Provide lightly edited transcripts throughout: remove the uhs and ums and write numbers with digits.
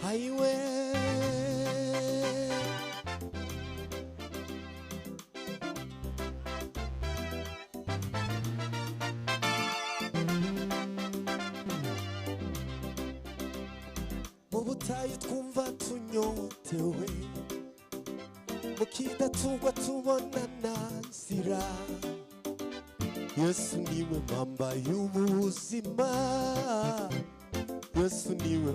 aiwe mubutayi twumva tunyotewe mukidatungwa tubona nanzira Yesu niwe mamba y'ubuzima Yesu niwe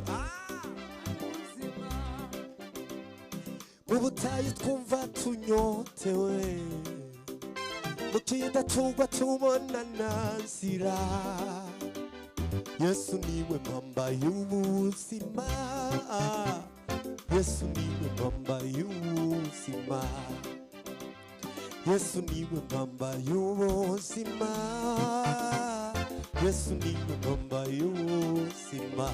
mubutayi twumva tunyotewe mukidatungwa tubona nanzira Yesu niwe mamba y'ubuzima Yesu niwe mamba y'ubuzima Yesu niwe mamba y'ubuzima Yesu niwe mamba y'ubuzima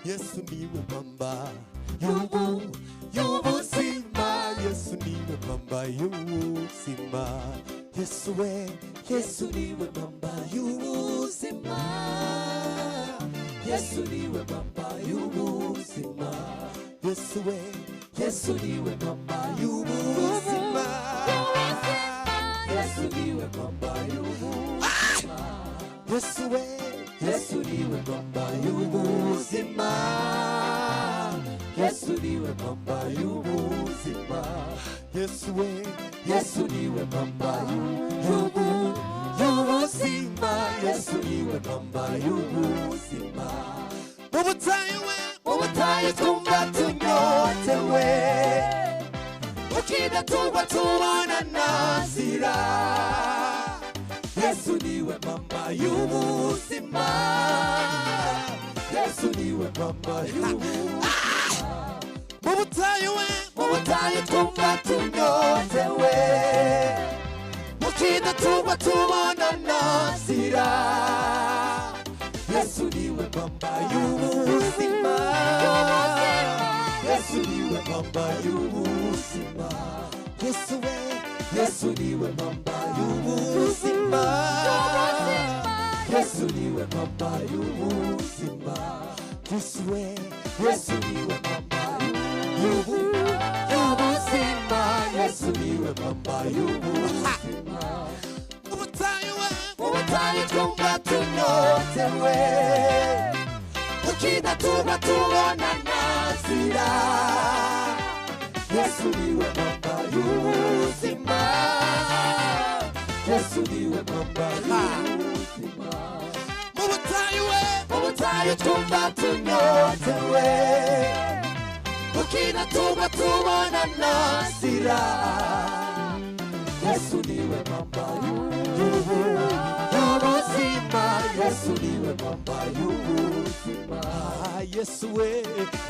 Yesu niwe mamba y'ubuzima Yesu niwe mamba y'ubuzima Yesu we Yesu niwe mamba y'ubuzima Yesu niwe mamba y'ubuzima Yesu we Yesu niwe mamba y'ubuzima Yesu niwe mamba y'ubuzima Yesu we Yesu niwe mamba y'ubuzima Yesu niwe mamba y'ubuzima Yesu we Yesu niwe mamba y'ubuzima Yesu niwe mamba y'ubuzima mubutayi twumva tunyotewe mukidatungwa tubona nanzira Yesu niwe mamba y'ubuzima Yesu niwe mamba y'ubuzima mubutayi twumva tunyotewe mukidatungwa tubona nanzira Yesu niwe mamba y'ubuzima Yesu niwe mamba y'ubuzima Yesu we Yesu niwe mamba y'ubuzima Yesu niwe mamba y'ubuzima Yesu we Yesu niwe mamba y'ubuzima Yesu niwe mamba y'ubuzima mubutayi twumva tunyotewe mukidatungwa tubona nanzira Yesu niwe mamba y'ubuzima Yesu niwe mamba y'ubuzima mubutayi twumva tunyotewe mukidatungwa tubona nanzira Yesu niwe mamba y'ubuzima Yesu niwe mamba y'ubuzima Yesu we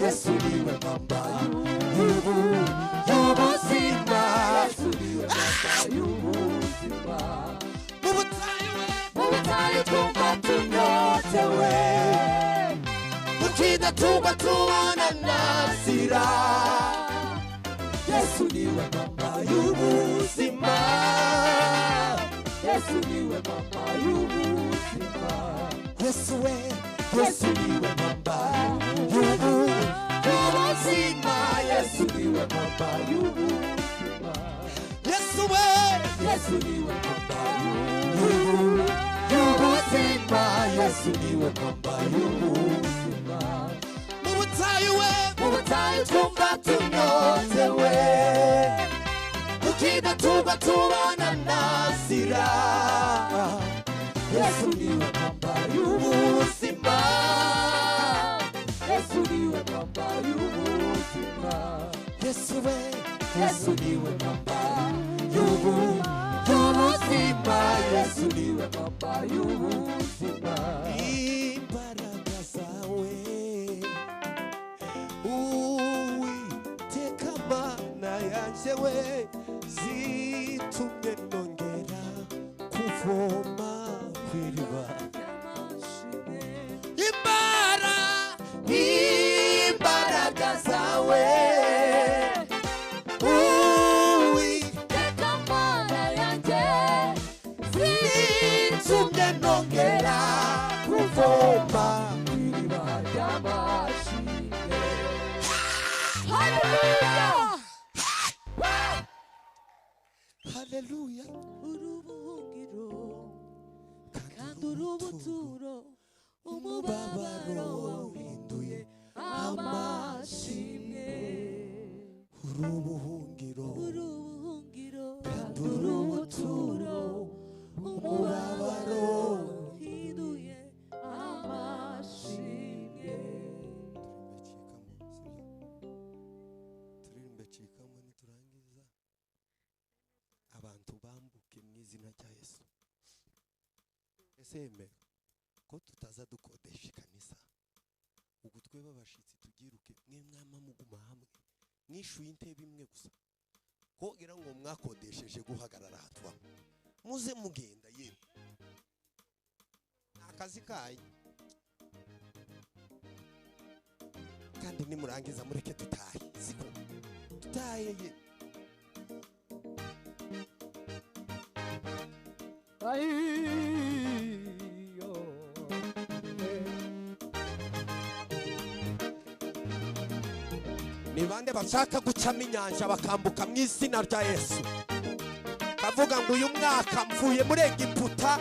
Yesu niwe mamba y'ubuzima Yesu niwe mamba y'ubuzima mubutayi twumva tunyotewe mukidatungwa tubona nanzira Yesu niwe mamba y'ubuzima Yesu niwe mamba y'ubuzima Yesu we Yesu niwe mamba y'ubuzima Yesu niwe mamba y'ubuzima Yesu we Yesu niwe mamba y'ubuzima Yesu niwe mamba y'ubuzima mubutayi twumva tunyotewe mukidatungwa tubona nanzira Yesu niwe mamba y'ubuzima Yesu niwe mamba y'ubuzima Yesu we Yesu niwe mamba y'ubuzima Yesu niwe mamba y'ubuzima imbaraga zawe Uwiteka Mana yanjye we zitumye nongera kuvoma kw'iriba imbaraga zawe Uwiteka Mana yanjye zitumye nongera kuvoma kw'iriba ry'amashyi Haleluya. urubuhungiro kandi urubuturo umubabaro wahinduye amashimwe Urubuhungiro kandi urubuturo umubabaro wahinduye amashimwe. Turirimbe cikamo niturangiza abantu bambuke mu izina rya Yesu. Ese yemera ko tutaza dukodesha ikanisa ubwo tweba abashitsi tugiruke mwe mwama muguma hamwe mwishuye intebe imwe gusa kogira ngo mwakodesheje guhagarara hatwa muze mugenda yewe akazi kayi kandi nimurangiza mureke tutahe siko tutahe ye ni bande bashaka gucamo inyanja bakambuka mu izina rya Yesu bavuga ngo uyu mwaka mvuye muri Egiputa.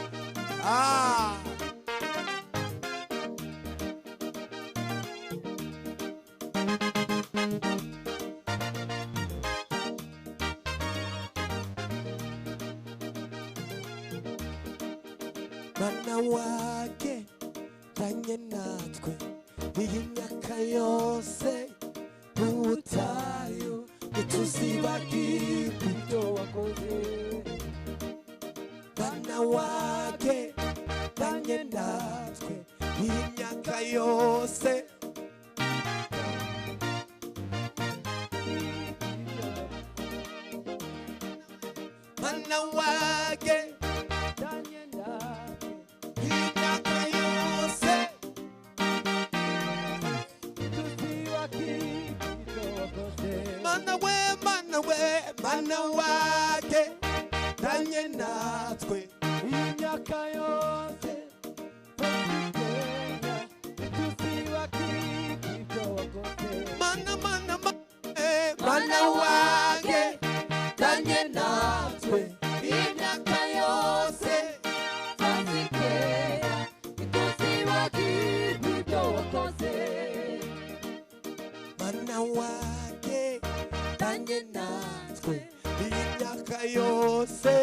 Mana wake tanye natwe iyi myaka yose ubutayu ntituzibagirwa ibyo wakoze. Mana wake tanye natwe iyi myaka yose Mana wake Mana wake tanye natwe imyaka yose Mana wake tanye natwe imyaka yose Mana wake tanye natwe imyaka yose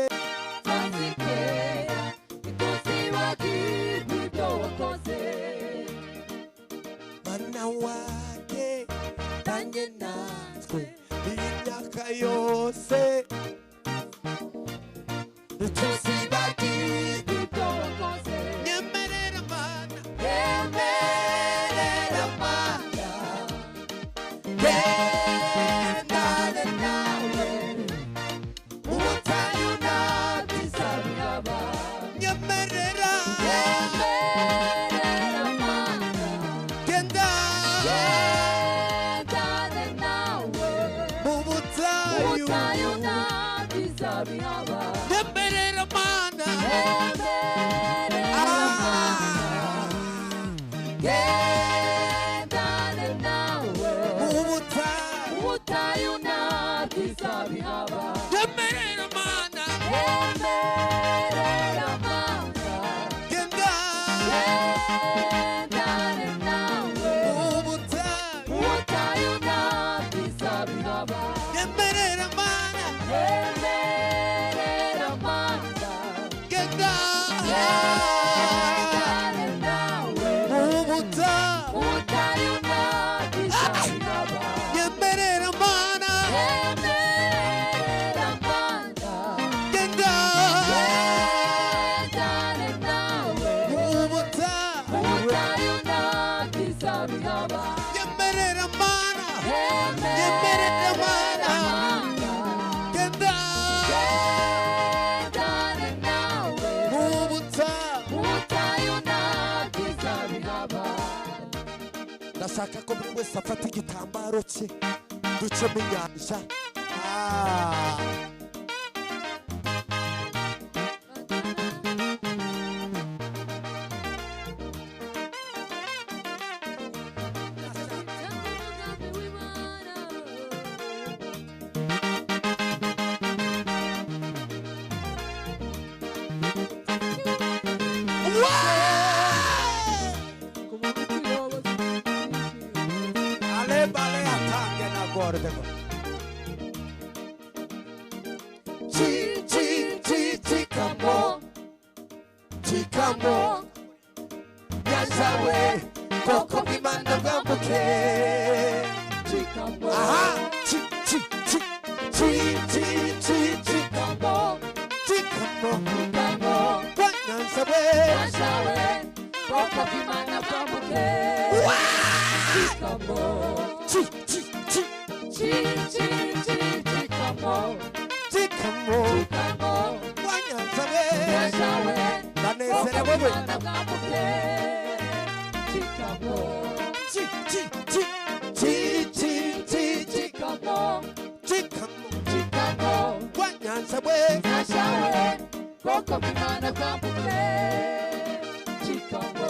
Mana wake tanye natwe imyaka yose ntituzibagirwa ibyo wakoze. Nyemerera Mana, nyemerera Mana, gendane nawe ubutayu nabwiza biraba. Nyemerera Mana, gendane nawe ubutayu nabwiza biraba. Nyemerera Mana, gendane nawe ubutayu nabwiza biraba. Nyemerera Mana, gendane nawe ubutayu nabwiza biraba. Nyemerera Mana, gendane nawe ubutayu nabwiza biraba. Nyemerera Mana, gendane nawe ubutayu nabwiza biraba. Nyemerera Mana, gendane nawe ubutayu nabwiza biraba. Ndashaka ko buri wese afata igitambaro cye ducemo inyanja. bale atange na gorde. Chikamo. Chikamo. Nyazawe. Koko bimana gambuke. Chikamo. Aha. Chikamo. Chikamo. Nyazawe. Koko bimana gambuke. Chikamo. Chikamo. Chikamo. Wanyanzawe. Nanesere wewe. Chikamo. Chikamo. Chikamo. Wanyanzawe. Koko bimana gambuke. Chikamo.